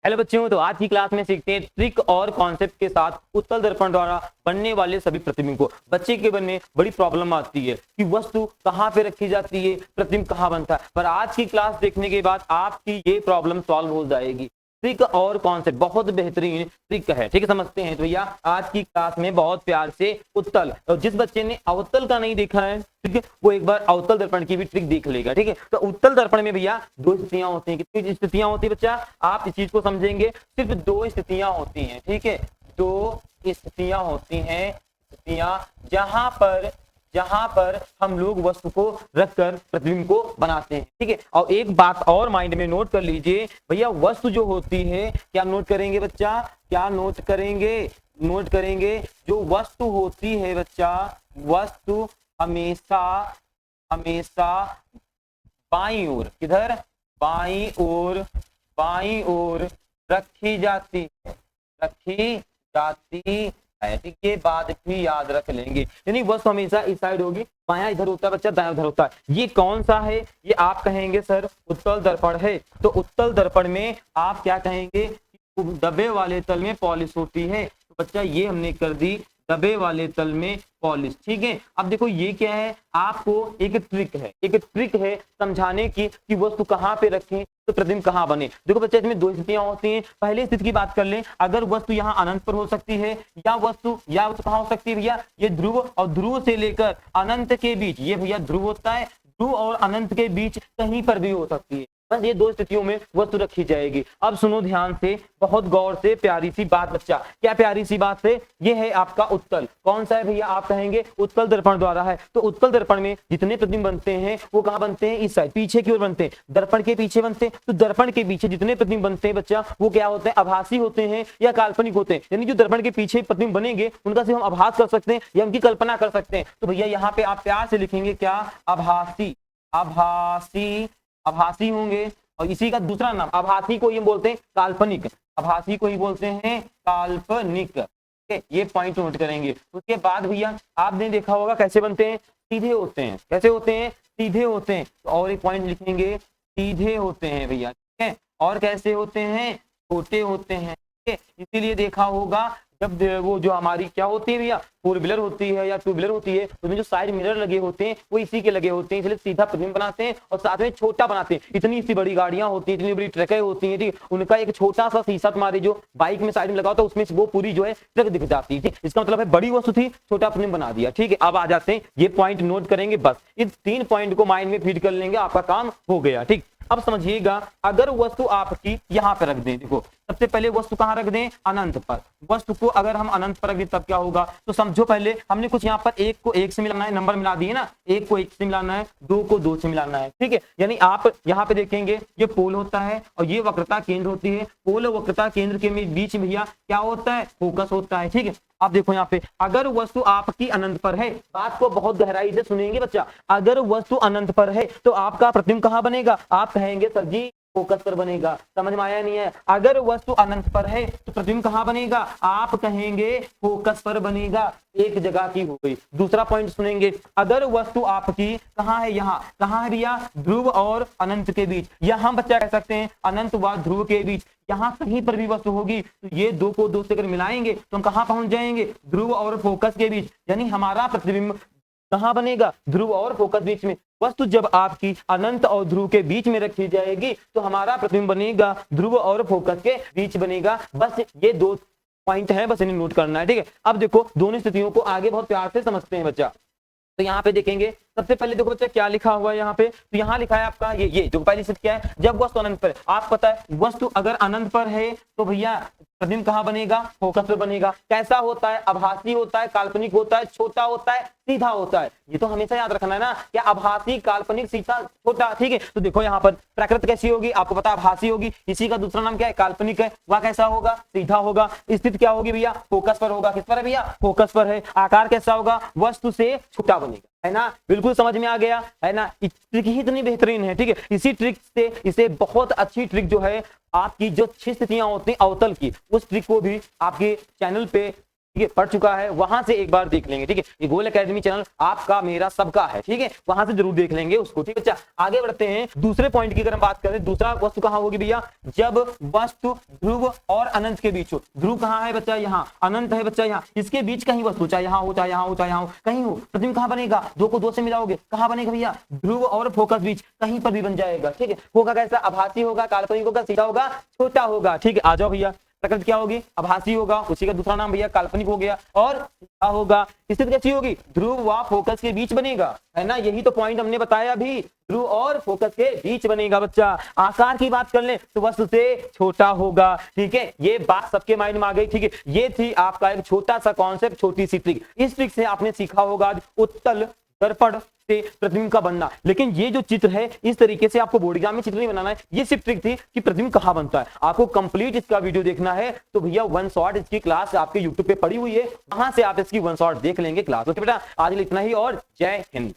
Hello बच्चों, तो आज की क्लास में सीखते हैं ट्रिक और कॉन्सेप्ट के साथ उत्तल दर्पण द्वारा बनने वाले सभी प्रतिबिंब को। बच्चे के मन में बड़ी प्रॉब्लम आती है कि वस्तु कहाँ पे रखी जाती है, प्रतिबिंब कहाँ बनता है। पर आज की क्लास देखने के बाद आपकी ये प्रॉब्लम सॉल्व हो जाएगी। ट्रिक और कॉन्सेप्ट बहुत बेहतरीन ट्रिक है, ठीक है। समझते हैं तो भैया आज की क्लास में बहुत प्यार से उत्तल, और जिस बच्चे ने अवतल का नहीं देखा है, ठीक है, वो एक बार अवतल दर्पण की भी ट्रिक देख लेगा, ठीक है। तो उत्तल दर्पण में भैया दो स्थितियां होती हैं। कितनी स्थितियां होती है बच्चा, आप इस चीज को समझेंगे। सिर्फ दो स्थितियां होती हैं, ठीक है। दो स्थितियां होती हैं, स्थितियां जहां पर हम लोग वस्तु को रखकर प्रतिबिंब को बनाते हैं, ठीक है। और एक बात और माइंड में नोट कर लीजिए भैया, वस्तु जो होती है, क्या नोट करेंगे बच्चा, क्या नोट करेंगे, नोट करेंगे जो वस्तु होती है बच्चा, वस्तु हमेशा हमेशा बाईं ओर, किधर, बाईं ओर रखी जाती है, ठीक। ये बात भी याद रख लेंगे, यानी वस्तु हमेशा इस साइड होगी, बायां इधर होता है बच्चा, दायां उधर होता है। ये कौन सा है, ये आप कहेंगे सर उत्तल दर्पण है। तो उत्तल दर्पण में आप क्या कहेंगे, दबे वाले तल में पॉलिश होती है। तो बच्चा ये हमने कर दी, दबे वाले तल में पॉलिश, ठीक है। अब देखो ये क्या है, आपको एक ट्रिक है समझाने की कि वस्तु कहाँ पे रखें तो प्रतिबिंब कहाँ बने। देखो बच्चा, इसमें दो स्थितियां होती हैं। पहले स्थिति की बात कर लें, अगर वस्तु यहाँ अनंत पर हो सकती है, या वस्तु कहाँ हो सकती है भैया, ये ध्रुव और ध्रुव से लेकर अनंत के बीच, ये भैया ध्रुव होता है, ध्रुव और अनंत के बीच कहीं पर भी हो सकती है। बस ये दो स्थितियों में वस्तु रखी जाएगी। अब सुनो ध्यान से, बहुत गौर से, प्यारी सी बात बच्चा, क्या प्यारी सी बात है, ये है आपका उत्तल। कौन सा है भैया, आप कहेंगे उत्तल दर्पण द्वारा है। तो उत्तल दर्पण में जितने प्रतिबिंब बनते हैं वो कहाँ बनते हैं, इस साइड पीछे की ओर बनते हैं, दर्पण के पीछे बनते हैं। तो दर्पण के पीछे जितने प्रतिबिंब बनते हैं बच्चा, वो क्या होते हैं, आभासी होते हैं या काल्पनिक होते हैं। यानी जो दर्पण के पीछे प्रतिबिंब बनेंगे उनका सिर्फ हम आभास कर सकते हैं या उनकी कल्पना कर सकते हैं। तो भैया यहाँ पे आप प्यार से लिखेंगे क्या, आभासी, आभासी होंगे। और इसी का दूसरा नाम, आभासी को ये बोलते हैं काल्पनिक, आभासी को ही बोलते हैं काल्पनिक, ये पॉइंट नोट करेंगे। उसके बाद भैया आपने देखा होगा कैसे बनते हैं, सीधे होते हैं। कैसे होते हैं, सीधे होते हैं। तो और एक पॉइंट लिखेंगे, सीधे होते हैं भैया, ठीक है। और कैसे होते हैं, छोटे होते हैं, ठीक है। इसीलिए देखा होगा जब वो जो हमारी क्या होती है भैया, फोर व्हीलर होती है या टू व्हीलर होती है, उसमें जो साइड मिरर लगे होते हैं वो इसी के लगे होते हैं, इसलिए सीधा प्रतिबिंब बनाते हैं और साथ में छोटा बनाते हैं। इतनी सी बड़ी गाड़ियां होती हैं, इतनी बड़ी ट्रकें होती हैं, ठीक, उनका एक छोटा सा शीशा तुम्हारे जो बाइक में साइड में लगा होता है, उसमें वो पूरी जो है ट्रक दिख जाती है, ठीक। इसका मतलब है बड़ी वस्तु थी, छोटा प्रतिबिंब बना दिया, ठीक है। अब आ जाते हैं, ये पॉइंट नोट करेंगे, बस इन 3 पॉइंट को माइंड में फीड कर लेंगे, आपका काम हो गया, ठीक। अब समझिएगा, अगर वस्तु आपकी यहाँ पे रख दें, देखो सबसे पहले वस्तु कहाँ रख दें, अनंत पर। वस्तु को अगर हम अनंत पर रख दें तब क्या होगा, तो समझो पहले हमने कुछ यहाँ पर एक को एक से मिलाना है, नंबर मिला दिए ना, एक को एक से मिलाना है, दो को दो से मिलाना है, ठीक है। यानी आप यहाँ पे देखेंगे ये पोल होता है और ये वक्रता केंद्र होती है। पोल और वक्रता केंद्र के बीच में भैया क्या होता है, फोकस होता है, ठीक है। अब देखो यहाँ पे, अगर वस्तु आपकी अनंत पर है, बात को बहुत गहराई से सुनेंगे बच्चा, अगर वस्तु अनंत पर है तो आपका प्रतिबिंब कहाँ बनेगा, आप कहेंगे सर जी फोकस पर बनेगा। समझ में आया नहीं है, अगर वस्तु अनंत पर है तो प्रतिबिंब कहाँ बनेगा, आप कहेंगे फोकस पर बनेगा। एक जगह की हो गई। दूसरा पॉइंट सुनेंगे, अगर वस्तु आपकी कहाँ है, यहाँ कहाँ है भैया, ध्रुव और अनंत के बीच, यहाँ बच्चा कह सकते हैं अनंत व ध्रुव के बीच, यहाँ कहीं पर भी वस्तु होगी तो ये दो को दो से अगर मिलाएंगे तो हम कहाँ पहुंच जाएंगे, ध्रुव और फोकस के बीच। यानी हमारा प्रतिबिंब कहाँ बनेगा, ध्रुव और फोकस बीच में। वस्तु जब आपकी अनंत और ध्रुव के बीच में रखी जाएगी तो हमारा प्रतिबिंब बनेगा ध्रुव और फोकस के बीच बनेगा। बस ये दो पॉइंट है, बस इन्हें नोट करना है, ठीक है। अब देखो दोनों स्थितियों को आगे बहुत प्यार से समझते हैं बच्चा। तो यहाँ पे देखेंगे, सबसे पहले देखो बच्चा क्या लिखा हुआ है यहाँ पे, तो यहाँ लिखा है आपका ये जो पहली स्थिति क्या है, जब वस्तु अनंत पर है। आप पता है वस्तु अगर अनंत पर है तो भैया प्रतिबिंब कहाँ बनेगा, फोकस पर बनेगा। कैसा होता है, आभासी होता है, काल्पनिक होता है, छोटा होता है, सीधा होता है। ये तो हमेशा याद रखना है ना, क्या आभासी, काल्पनिक, सीधा, छोटा, ठीक है। तो देखो यहाँ पर प्रकृति कैसी होगी, आपको पता है आभासी होगी, इसी का दूसरा नाम क्या है, काल्पनिक है। वह कैसा होगा, सीधा होगा। स्थिति क्या होगी भैया, फोकस पर होगा। किस पर है भैया, फोकस पर है। आकार कैसा होगा, वस्तु से छोटा बनेगा, है ना। बिल्कुल समझ में आ गया, है ना। ट्रिक ही इतनी बेहतरीन है, ठीक है। इसी ट्रिक से इसे बहुत अच्छी ट्रिक जो है, आपकी जो 6 स्थितियां होती हैं अवतल की, उस ट्रिक को भी आपके चैनल पे ठीक है, पढ़ चुका है, वहां से एक बार देख लेंगे। ठीक है, ये गोल एकेडमी चैनल आपका मेरा सबका है। ठीक है, वहां से जरूर देख लेंगे उसको। ठीक है बच्चा, आगे बढ़ते हैं दूसरे पॉइंट की अगर हम बात करें, दूसरा वस्तु कहां होगी भैया, जब वस्तु ध्रुव और अनंत के बीच हो। ध्रुव कहां है बच्चा, यहाँ, अनंत है बच्चा यहाँ, इसके बीच कहीं वस्तु, चाहे यहाँ हो, चाहे यहाँ हो, चाहे यहाँ हो, कहीं हो, प्रतिबिंब कहां बनेगा, दो को दो से मिलाओगे, कहां बनेगा भैया, ध्रुव और फोकस बीच कहीं पर भी बन जाएगा। ठीक है, होगा कैसा, आभासी होगा, काल्पनिक होगा, सीधा होगा, छोटा होगा। ठीक है, आ जाओ भैया, प्रकृति क्या होगी, आभासी होगा, उसी का दूसरा नाम भैया काल्पनिक हो गया, और क्या होगा, स्थिति कैसी होगी, ध्रुव व फोकस के बीच बनेगा, है ना, यही तो पॉइंट हमने बताया अभी, ध्रुव और फोकस के बीच बनेगा बच्चा। आकार की बात कर ले तो वस्तु से छोटा होगा। ठीक है, ये बात सबके माइंड में आ गई। ठीक है, ये थी आपका एक छोटा सा कॉन्सेप्ट, छोटी सी ट्रिक। इस ट्रिक से आपने सीखा होगा आज उत्तल दर्पण से प्रतिबिंब का बनना। लेकिन ये जो चित्र है, इस तरीके से आपको बोर्ड एग्जाम में चित्र नहीं बनाना है, ये सिर्फ ट्रिक थी कि प्रतिबिंब कहां बनता है। आपको कंप्लीट इसका वीडियो देखना है तो भैया वन शॉट इसकी क्लास आपके यूट्यूब पे पड़ी हुई है, वहां से आप इसकी वन शॉट देख लेंगे क्लास। ओके बेटा, आज इतना ही और जय हिंद।